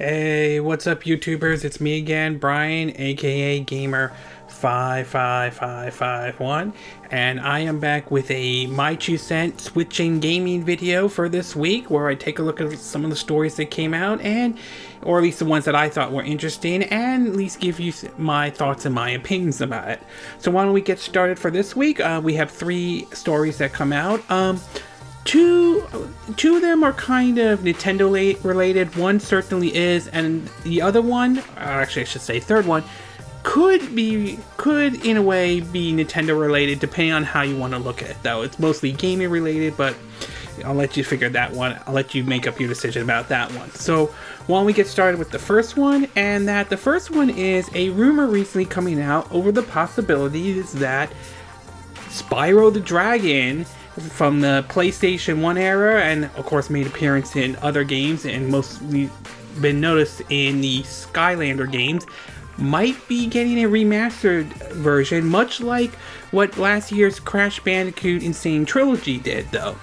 Hey, what's up, YouTubers? It's me again, Brian, aka Gamer55551, and I am back with a My 2 Cent switching gaming video for this week, where I take a look at some of the stories that came out, or at least the ones that I thought were interesting, and at least give you my thoughts and my opinions about it. So why don't we get started for this week? We have 3 stories that come out. Two of them are kind of Nintendo related. One certainly is, and the other one, actually I should say third one, could in a way be Nintendo related, depending on how you want to look at it though. It's mostly gaming related, but I'll let you figure that one. I'll let you make up your decision about that one. So why don't we get started with the first one, and the first one is a rumor recently coming out over the possibilities that Spyro the Dragon from the PlayStation 1 era, and of course made appearance in other games and mostly been noticed in the Skylander games, might be getting a remastered version, much like what last year's Crash Bandicoot Insane Trilogy did though.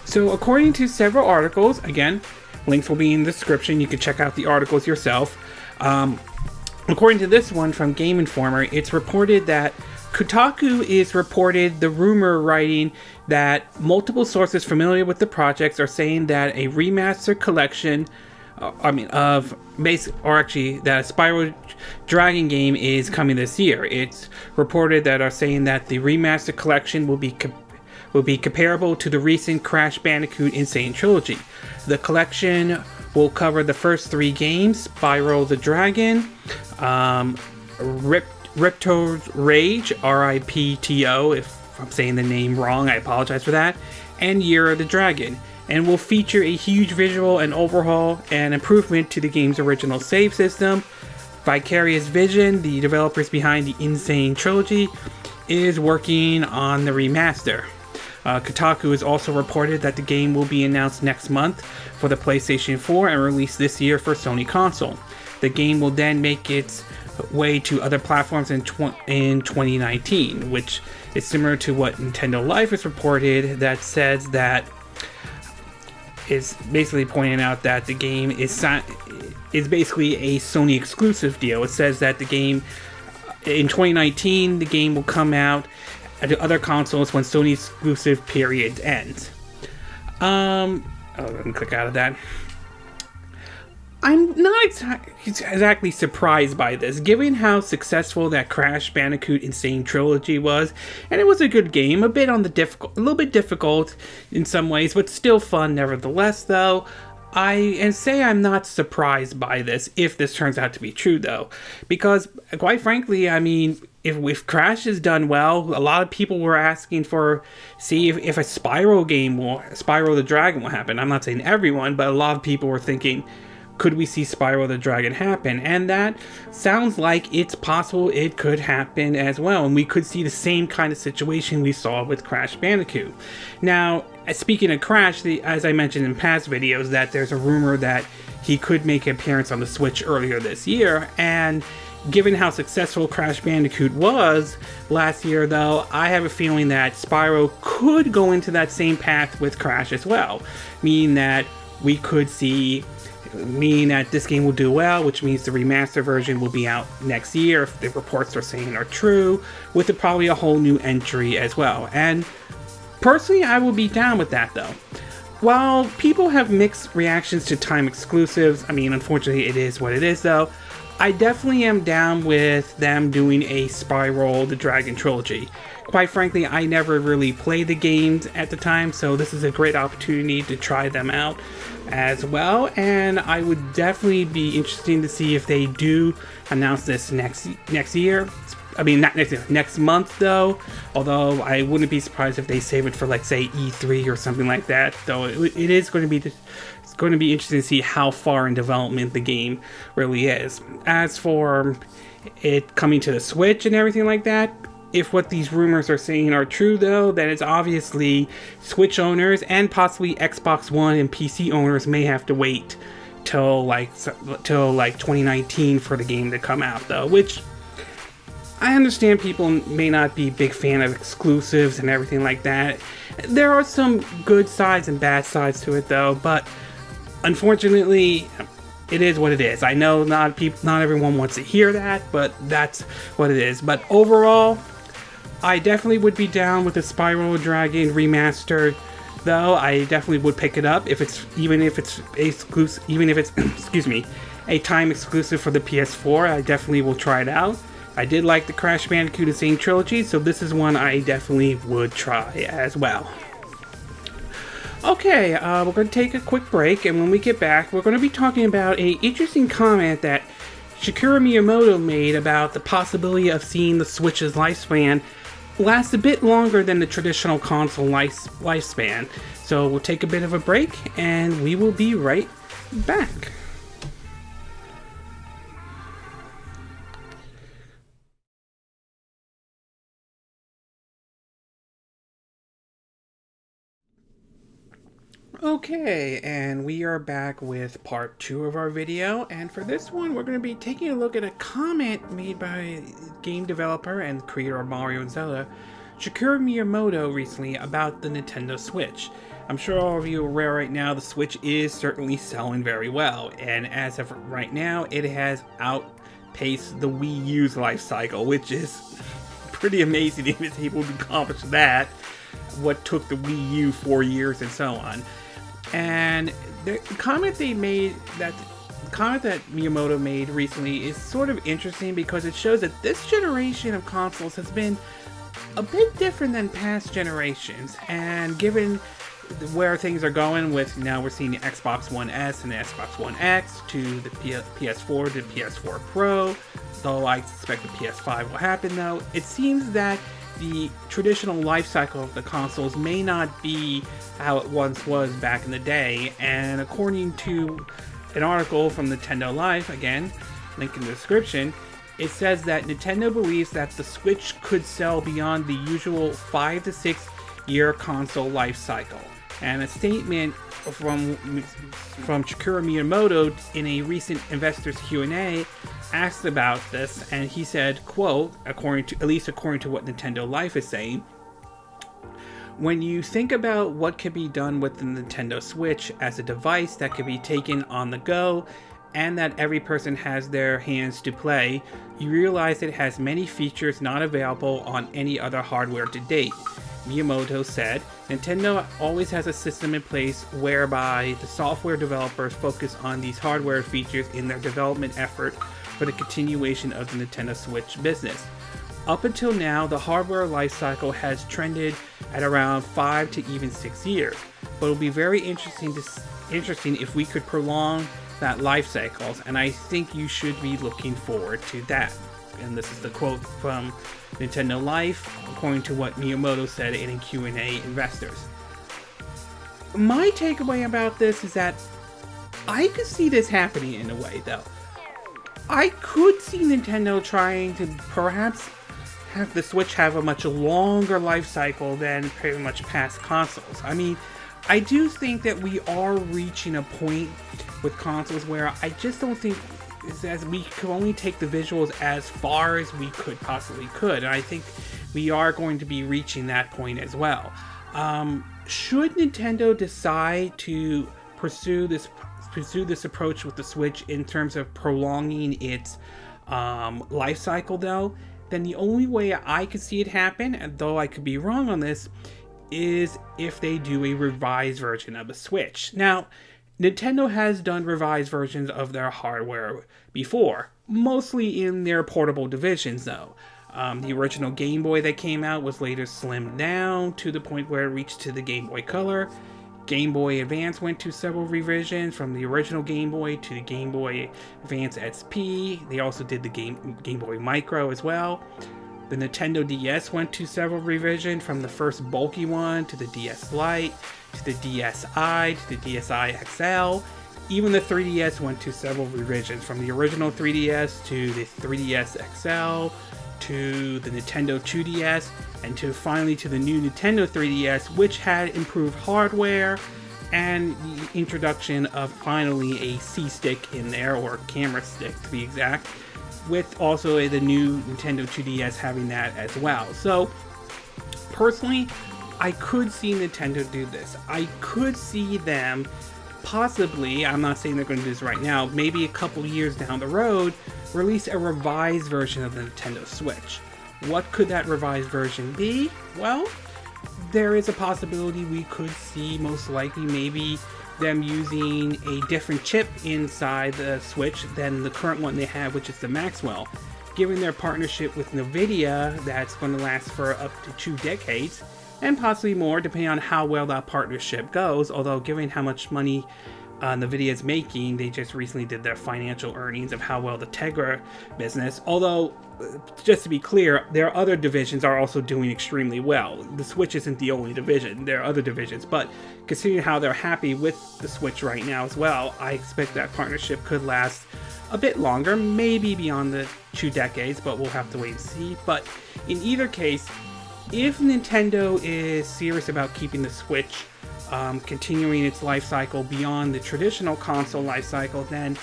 So according to several articles, again, links will be in the description, you can check out the articles yourself. According to this one from Game Informer, it's reported that Kotaku is reported the rumor writing that multiple sources familiar with the projects are saying that a remastered collection, that a Spyro Dragon game is coming this year. It's reported that are saying that the remastered collection will be comparable to the recent Crash Bandicoot Insane Trilogy. The collection will cover the first 3 games: Spyro the Dragon, Ripto's Rage, R-I-P-T-O, if I'm saying the name wrong, I apologize for that, and Year of the Dragon, and will feature a huge visual and overhaul and improvement to the game's original save system. Vicarious Vision, the developers behind the Insane Trilogy, is working on the remaster. Kotaku has also reported that the game will be announced next month for the PlayStation 4 and released this year for Sony console. The game will then make its way to other platforms in 2019, which is similar to what Nintendo Life has reported, that says that is basically pointing out that the game is basically a Sony exclusive deal. It says that the game in 2019, the game will come out to other consoles when Sony's exclusive period ends. Let me click out of that. I'm not exactly surprised by this, given how successful that Crash Bandicoot Insane Trilogy was, and it was a good game, a little bit difficult in some ways, but still fun nevertheless. Though I'm not surprised by this if this turns out to be true, though, because quite frankly, I mean, if Crash is done well, a lot of people were asking if a Spyro the Dragon will happen. I'm not saying everyone, but a lot of people were thinking, could we see Spyro the Dragon happen? And that sounds like it's possible it could happen as well, and we could see the same kind of situation we saw with Crash Bandicoot. Now, speaking of Crash, as I mentioned in past videos, that there's a rumor that he could make an appearance on the Switch earlier this year, and given how successful Crash Bandicoot was last year, though, I have a feeling that Spyro could go into that same path with Crash as well, meaning that this game will do well, which means the remaster version will be out next year, if the reports are saying are true, with probably a whole new entry as well. And personally, I will be down with that though. While people have mixed reactions to time exclusives, I mean, unfortunately it is what it is though, I definitely am down with them doing a Spyro the Dragon trilogy. Quite frankly, I never really played the games at the time, so this is a great opportunity to try them out as well, and I would definitely be interested to see if they do announce this next year. I mean, not next month though, although I wouldn't be surprised if they save it for, like, say, E3 or something like that, though it is going to be interesting to see how far in development the game really is. As for it coming to the Switch and everything like that, if what these rumors are saying are true though, then it's obviously Switch owners and possibly Xbox One and PC owners may have to wait till like 2019 for the game to come out though, which I understand people may not be a big fan of exclusives and everything like that. There are some good sides and bad sides to it though, but unfortunately it is what it is. I know not everyone wants to hear that, but that's what it is. But overall, I definitely would be down with the Spyro Dragon remastered. Though I definitely would pick it up even if it's excuse me, a time exclusive for the PS4. I definitely will try it out. I did like the Crash Bandicoot Insane Trilogy, so this is one I definitely would try as well. Okay, we're going to take a quick break, and when we get back, we're going to be talking about an interesting comment that Shigeru Miyamoto made about the possibility of seeing the Switch's lifespan last a bit longer than the traditional console lifespan. So we'll take a bit of a break, and we will be right back. Okay, and we are back with part 2 of our video, and for this one we're going to be taking a look at a comment made by game developer and creator of Mario and Zelda, Shigeru Miyamoto, recently about the Nintendo Switch. I'm sure all of you are aware right now the Switch is certainly selling very well, and as of right now it has outpaced the Wii U's life cycle, which is pretty amazing if it's able to accomplish that, what took the Wii U 4 years and so on. And the comment that Miyamoto made recently is sort of interesting because it shows that this generation of consoles has been a bit different than past generations, and given where things are going with, now we're seeing the Xbox One S and the Xbox One X to the PS4 to the PS4 Pro, though I suspect the PS5 will happen though, it seems that the traditional life cycle of the consoles may not be how it once was back in the day, and according to an article from Nintendo Life, again, link in the description, it says that Nintendo believes that the Switch could sell beyond the usual 5 to 6 year console life cycle. And a statement from Shigeru Miyamoto in a recent investors Q&A asked about this, and he said, quote, according to what Nintendo Life is saying, "When you think about what can be done with the Nintendo Switch as a device that can be taken on the go, and that every person has their hands to play, you realize it has many features not available on any other hardware to date." Miyamoto said, "Nintendo always has a system in place whereby the software developers focus on these hardware features in their development effort for the continuation of the Nintendo Switch business. Up until now, the hardware lifecycle has trended at around 5 to even 6 years, but it'll be very interesting if we could prolong that life cycles, and I think you should be looking forward to that." And this is the quote from Nintendo Life, according to what Miyamoto said in a Q&A investors. My takeaway about this is that I could see this happening in a way, though. I could see Nintendo trying to perhaps have the Switch have a much longer life cycle than pretty much past consoles. I mean, I do think that we are reaching a point with consoles where I just don't think as we could only take the visuals as far as we possibly could, and I think we are going to be reaching that point as well. Should Nintendo decide to pursue this approach with the Switch in terms of prolonging its life cycle, though, then the only way I could see it happen, and though I could be wrong on this, is if they do a revised version of the Switch. Now, Nintendo has done revised versions of their hardware before, mostly in their portable divisions though. The original Game Boy that came out was later slimmed down to the point where it reached to the Game Boy Color. Game Boy Advance went to several revisions from the original Game Boy to the Game Boy Advance SP. They also did the Game Boy Micro as well. The Nintendo DS went to several revisions, from the first bulky one to the DS Lite, to the DSi, to the DSi XL. Even the 3DS went to several revisions, from the original 3DS to the 3DS XL, to the Nintendo 2DS, and finally to the new Nintendo 3DS, which had improved hardware and the introduction of finally a C-stick in there, or camera stick to be exact, with also the new Nintendo 2DS having that as well. So personally, I could see Nintendo do this. I could see them possibly, I'm not saying they're going to do this right now, maybe a couple years down the road, release a revised version of the Nintendo Switch. What could that revised version be? Well, there is a possibility we could see, most likely, maybe them using a different chip inside the Switch than the current one they have, which is the Maxwell. Given their partnership with NVIDIA, that's going to last for up to 2 decades, and possibly more, depending on how well that partnership goes. Although, given how much money NVIDIA is making, they just recently did their financial earnings of how well the Tegra business, although, just to be clear, their other divisions are also doing extremely well. The Switch isn't the only division, there are other divisions, but considering how they're happy with the Switch right now as well, I expect that partnership could last a bit longer, maybe beyond the 2 decades, but we'll have to wait and see. But in either case, if Nintendo is serious about keeping the Switch continuing its life cycle beyond the traditional console life cycle, then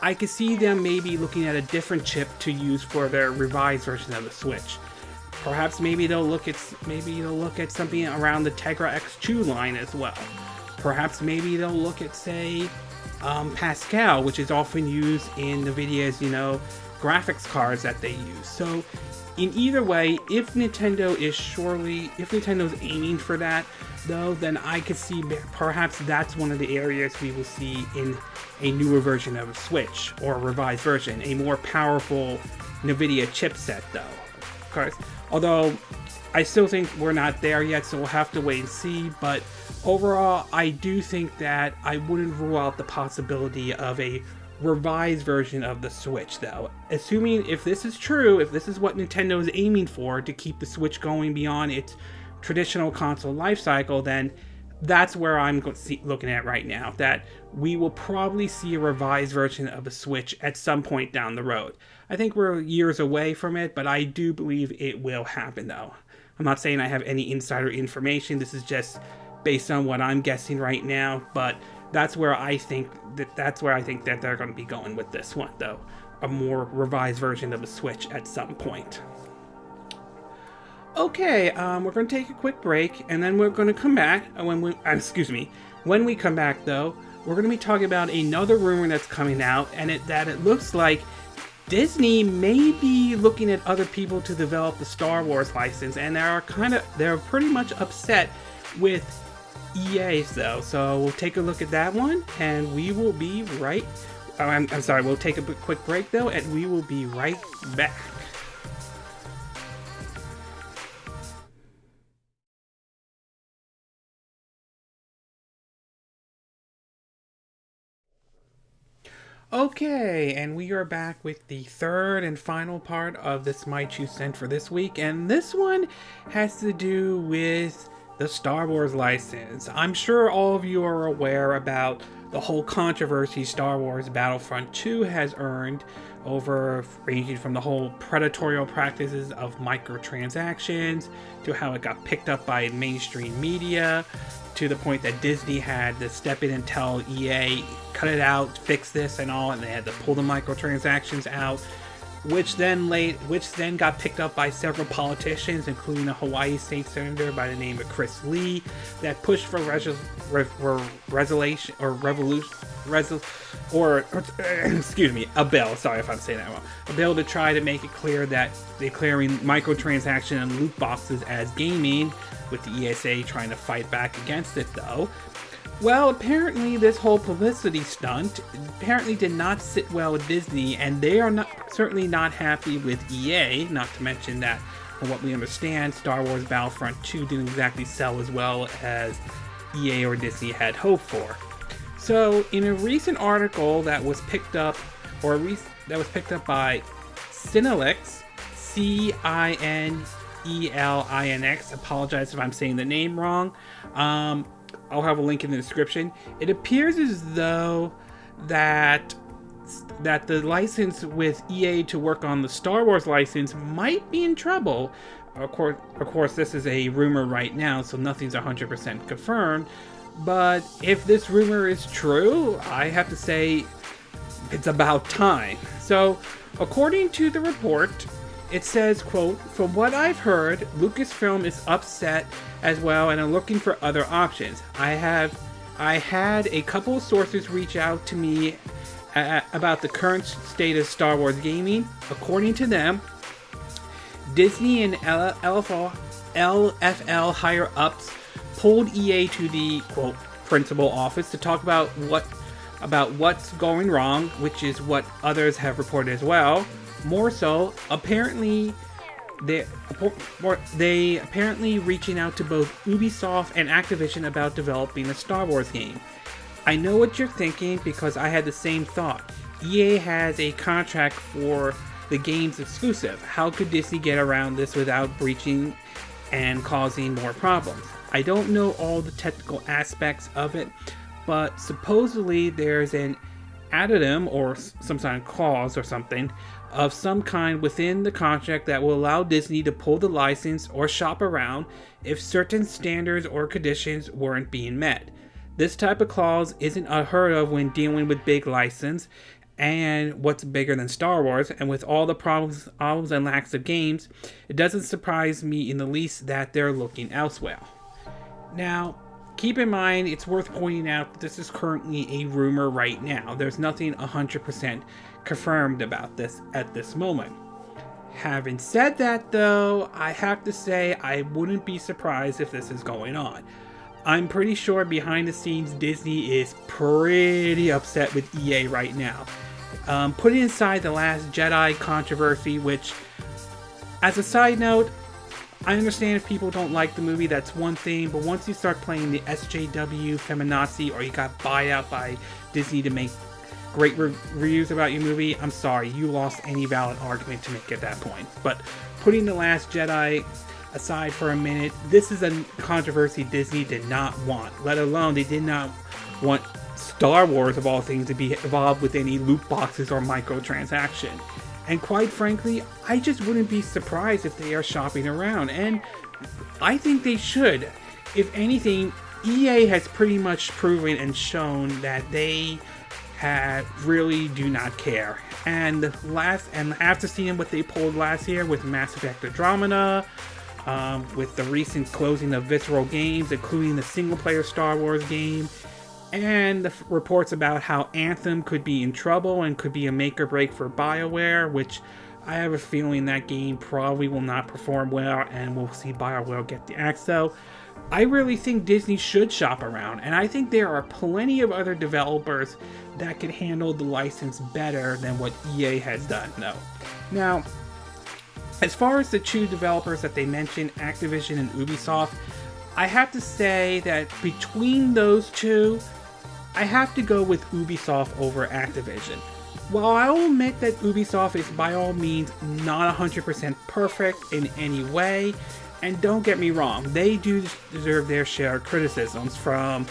I could see them maybe looking at a different chip to use for their revised version of the Switch. Perhaps maybe they'll look at something around the Tegra X2 line as well. Perhaps maybe they'll look at, say, Pascal, which is often used in NVIDIA's, graphics cards that they use. So in either way, if Nintendo's aiming for that, though, then I could see perhaps that's one of the areas we will see in a newer version of a Switch, or a revised version, a more powerful NVIDIA chipset, though. Of course, although I still think we're not there yet, so we'll have to wait and see. But overall, I do think that I wouldn't rule out the possibility of a revised version of the Switch, though. Assuming if this is true, if this is what Nintendo is aiming for, to keep the Switch going beyond its traditional console life cycle, then that's where I'm looking at right now, that we will probably see a revised version of the Switch at some point down the road. I think we're years away from it, but I do believe it will happen, though. I'm not saying I have any insider information. This is just based on what I'm guessing right now, but that's where I think that they're going to be going with this one, though. A more revised version of the Switch at some point. Okay, we're going to take a quick break, and then we're going to come back. When we come back, though, we're going to be talking about another rumor that's coming out, and it looks like Disney may be looking at other people to develop the Star Wars license, and they're pretty much upset with EA, though. So we'll take a look at that one, and we will be right. I'm sorry. We'll take a quick break, though, and we will be right back. Okay, and we are back with the third and final part of this My Two Cent for this week, and this one has to do with the Star Wars license. I'm sure all of you are aware about the whole controversy Star Wars Battlefront 2 has earned, over ranging from the whole predatory practices of microtransactions to how it got picked up by mainstream media, to the point that Disney had to step in and tell EA, cut it out, fix this and all, and they had to pull the microtransactions out, which then got picked up by several politicians, including a Hawaii state senator by the name of Chris Lee, that pushed for a bill. Sorry if I'm saying that wrong. A bill to try to make it clear that declaring microtransaction and loot boxes as gaming, with the ESA trying to fight back against it, though. Well, apparently this whole publicity stunt apparently did not sit well with Disney, and they are certainly not happy with EA, not to mention that, from what we understand, Star Wars Battlefront 2 didn't exactly sell as well as EA or Disney had hoped for. So, in a recent article that was picked up by Cinelix, Cinelix, apologize if I'm saying the name wrong, I'll have a link in the description. It appears as though that the license with EA to work on the Star Wars license might be in trouble. Of course, this is a rumor right now, so nothing's 100% confirmed. But if this rumor is true, I have to say it's about time. So, according to the report, it says, quote, "From what I've heard, Lucasfilm is upset as well and are looking for other options. I have I had a couple of sources reach out to me about the current state of Star Wars gaming. According to them, Disney and LFL higher ups pulled EA to the quote principal office to talk about what's going wrong, which is what others have reported as well. More so, apparently they reaching out to both Ubisoft and Activision about developing a Star Wars game. I know what you're thinking because I had the same thought. EA has a contract for the game's exclusive. How could Disney get around this without breaching and causing more problems? I don't know all the technical aspects of it, but supposedly there's an addendum or some kind of clause or something of some kind within the contract that will allow Disney to pull the license or shop around if certain standards or conditions weren't being met. This type of clause isn't unheard of when dealing with big license and what's bigger than Star Wars, and with all the problems and lacks of games, it doesn't surprise me in the least that they're looking elsewhere. Now, keep in mind, it's worth pointing out that this is currently a rumor right now. There's nothing 100% confirmed about this at this moment. Having said that, though, I have to say I wouldn't be surprised if this is going on. I'm pretty sure behind the scenes Disney is pretty upset with EA right now. Putting aside the Last Jedi controversy, which, as a side note, I understand if people don't like the movie, that's one thing, but once you start playing the SJW feminazi or you got bought out by Disney to make great reviews about your movie, I'm sorry, you lost any valid argument to make at that point. But putting The Last Jedi aside for a minute, this is a controversy Disney did not want, let alone they did not want Star Wars, of all things, to be involved with any loot boxes or microtransaction. And quite frankly, I just wouldn't be surprised if they are shopping around, and I think they should. If anything, EA has pretty much proven and shown that they really do not care. And after seeing what they pulled last year with Mass Effect Andromeda, with the recent closing of Visceral Games, including the single-player Star Wars game, and the reports about how Anthem could be in trouble and could be a make or break for BioWare, which I have a feeling that game probably will not perform well and we'll see BioWare get the axe. So I really think Disney should shop around, and I think there are plenty of other developers that could handle the license better than what EA has done, though. Now, as far as the two developers that they mentioned, Activision and Ubisoft, I have to say that between those two, I have to go with Ubisoft over Activision. While I'll admit that Ubisoft is by all means not 100% perfect in any way, and don't get me wrong, they do deserve their share of criticisms from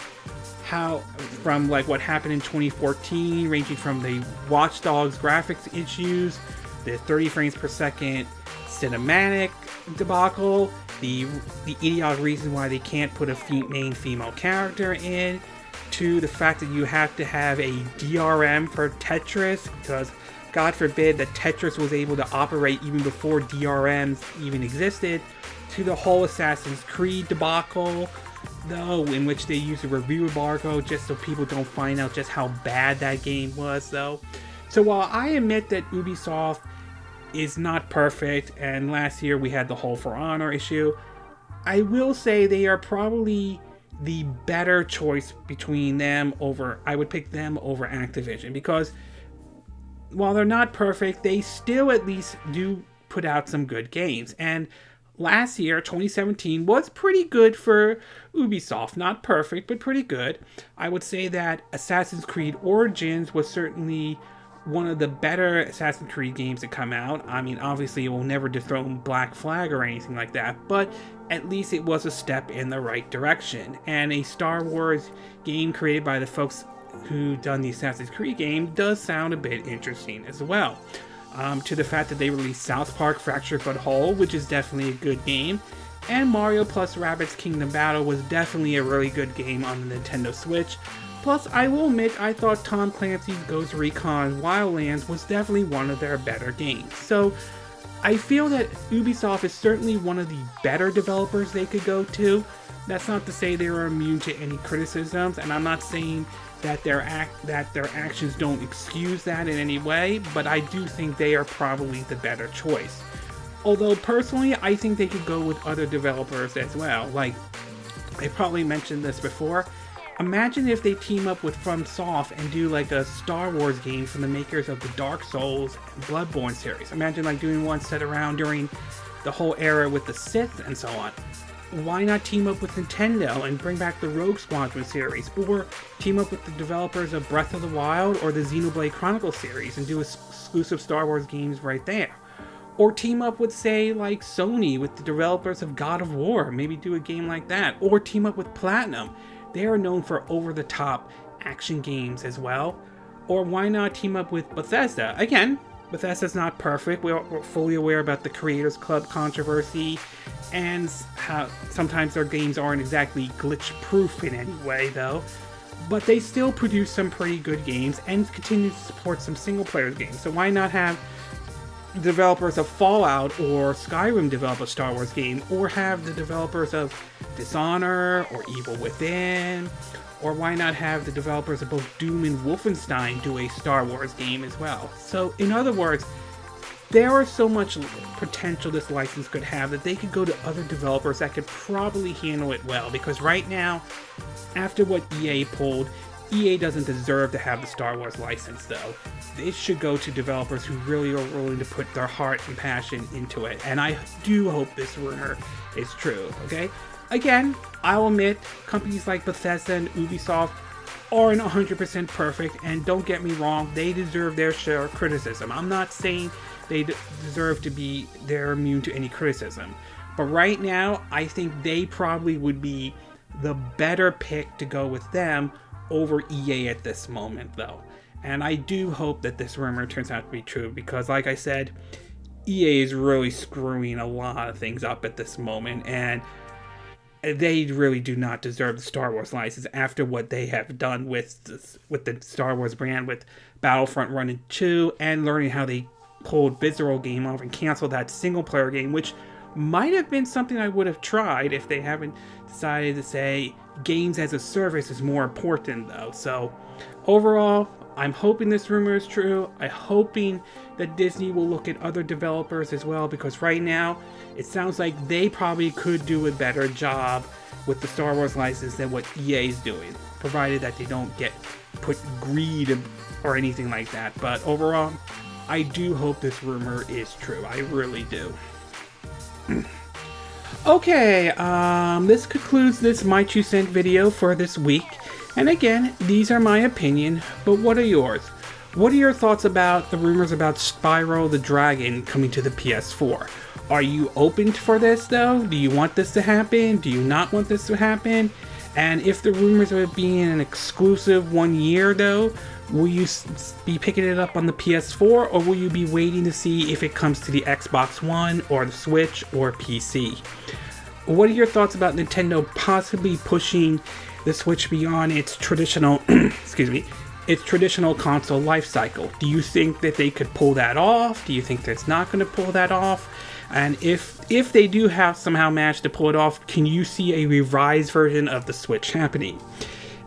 like what happened in 2014, ranging from the Watch Dogs graphics issues, the 30 frames per second cinematic debacle, the idiotic reason why they can't put a main female character in, to the fact that you have to have a DRM for Tetris, because God forbid that Tetris was able to operate even before DRMs even existed, to the whole Assassin's Creed debacle, though, in which they use a review embargo just so people don't find out just how bad that game was, though. So while I admit that Ubisoft is not perfect, and last year we had the whole For Honor issue, I will say they are probably the better choice between them over, I would pick them over Activision, because while they're not perfect, they still at least do put out some good games. And last year, 2017, was pretty good for Ubisoft. Not perfect, but pretty good. I would say that Assassin's Creed Origins was certainly one of the better Assassin's Creed games to come out. I mean, obviously it will never dethrone Black Flag or anything like that, but at least it was a step in the right direction. And a Star Wars game created by the folks who done the Assassin's Creed game does sound a bit interesting as well. To the fact that they released South Park Fractured But Whole, which is definitely a good game, and Mario plus Rabbids Kingdom Battle was definitely a really good game on the Nintendo Switch. Plus, I will admit, I thought Tom Clancy's Ghost Recon Wildlands was definitely one of their better games. So, I feel that Ubisoft is certainly one of the better developers they could go to. That's not to say they're immune to any criticisms, and I'm not saying that their actions don't excuse that in any way, but I do think they are probably the better choice. Although personally, I think they could go with other developers as well. Like, I probably mentioned this before. Imagine if they team up with FromSoft and do like a Star Wars game from the makers of the Dark Souls and Bloodborne series. Imagine like doing one set around during the whole era with the Sith and so on. Why not team up with Nintendo and bring back the Rogue Squadron series? Or team up with the developers of Breath of the Wild or the Xenoblade Chronicles series and do exclusive Star Wars games right there? Or team up with, say, like Sony with the developers of God of War, maybe do a game like that. Or team up with Platinum. They are known for over-the-top action games as well. Or why not team up with Bethesda? Again, Bethesda's not perfect. We're fully aware about the Creators Club controversy and how sometimes their games aren't exactly glitch-proof in any way, though. But they still produce some pretty good games and continue to support some single-player games. So why not have developers of Fallout or Skyrim develop a Star Wars game, or have the developers of Dishonor or Evil Within, or why not have the developers of both Doom and Wolfenstein do a Star Wars game as well? So in other words, there is so much potential this license could have that they could go to other developers that could probably handle it well, because right now, after what EA pulled, EA doesn't deserve to have the Star Wars license though. It should go to developers who really are willing to put their heart and passion into it. And I do hope this rumor is true, okay? Again, I'll admit, companies like Bethesda and Ubisoft aren't 100% perfect, and don't get me wrong, they deserve their share of criticism. I'm not saying they deserve to be, they're immune to any criticism. But right now, I think they probably would be the better pick to go with them over EA at this moment, though. And I do hope that this rumor turns out to be true, because like I said, EA is really screwing a lot of things up at this moment, and they really do not deserve the Star Wars license after what they have done with the Star Wars brand, with Battlefront 1 and 2, and learning how they pulled Visceral game off and canceled that single-player game, which might have been something I would have tried if they haven't decided to say games as a service is more important, though. So overall, I'm hoping this rumor is true. I'm hoping that Disney will look at other developers as well, because right now it sounds like they probably could do a better job with the Star Wars license than what EA is doing, provided that they don't get put greed or anything like that. But overall, I do hope this rumor is true. I really do. Okay, this concludes this My 2 Cent video for this week. And again, these are my opinion, but what are yours? What are your thoughts about the rumors about Spyro the Dragon coming to the PS4? Are you open for this though? Do you want this to happen? Do you not want this to happen? And if the rumors of it being an exclusive 1 year though, will you be picking it up on the PS4, or will you be waiting to see if it comes to the Xbox One or the Switch or PC? What are your thoughts about Nintendo possibly pushing the Switch beyond its traditional its traditional console life cycle? Do you think that they could pull that off? Do you think that's not going to pull that off? And if they do have somehow managed to pull it off, can you see a revised version of the Switch happening?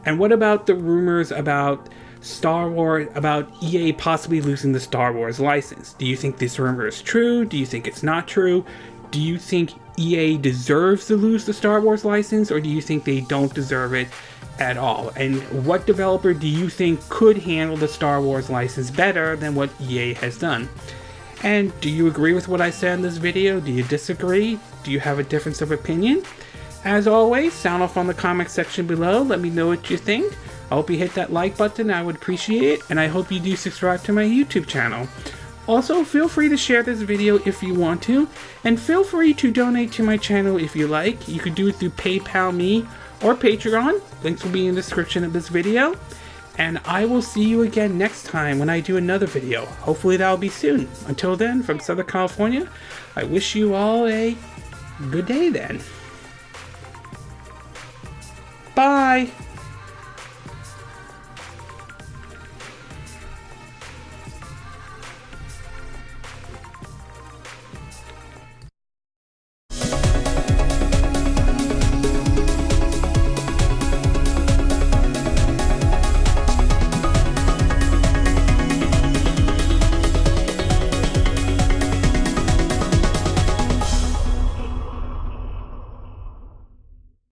And what about the rumors about Star Wars, about EA possibly losing the Star Wars license? Do you think this rumor is true? Do you think it's not true? Do you think EA deserves to lose the Star Wars license, or do you think they don't deserve it at all? And what developer do you think could handle the Star Wars license better than what EA has done? And do you agree with what I said in this video? Do you disagree? Do you have a difference of opinion? As always, sound off on the comment section below. Let me know what you think. I hope you hit that like button. I would appreciate it. And I hope you do subscribe to my YouTube channel. Also, feel free to share this video if you want to, and feel free to donate to my channel if you like. You could do it through PayPal me or Patreon. Links will be in the description of this video. And I will see you again next time when I do another video. Hopefully that'll be soon. Until then, from Southern California, I wish you all a good day then. Bye!